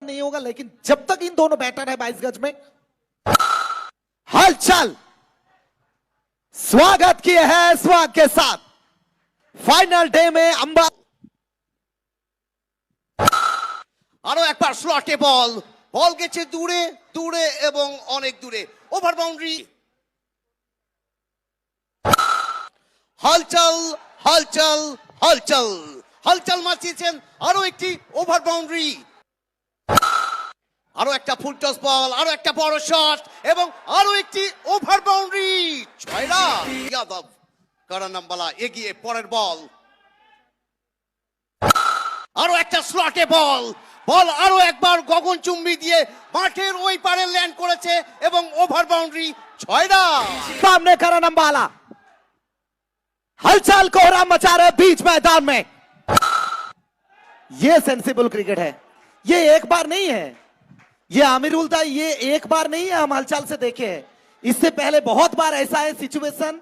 नहीं होगा, लेकिन जब तक इन दोनों बैटर है 22 गज में, हलचल स्वागत किए हैं स्वाग के साथ फाइनल डे में अंबा। আরো একবার স্লটে বল, বল গেছে দূরে দূরে এবং অনেক দূরে, ওভার বাউন্ডারি। হলচল হলচল হলচল হলচল মারছিয়েছেন, আরো একটি ওভার বাউন্ডারি, আরো একটা ফুল টস বল, আরো একটা বড় শট এবং আরো একটি ওভার বাউন্ডারি। 6 রান। যাদব কারানামবালা এগিয়ে, পরের বল, আরো একটা স্লটে বল, বল আরো একবার গগনচুম্বী দিয়ে মাঠের ওই পারে ল্যান্ড করেছে এবং ওভার বাউন্ডারি। 6 রান। सामने करानंबाला, हलचल कोहरा मचा रहे बीच मैदान में। ये सेंसिबल क्रिकेट है, ये एक बार नहीं है, ये आमिरुल दा, ये एक बार नहीं है, हम हलचल से देखे हैं। इससे पहले बहुत बार ऐसा है सिचुएशन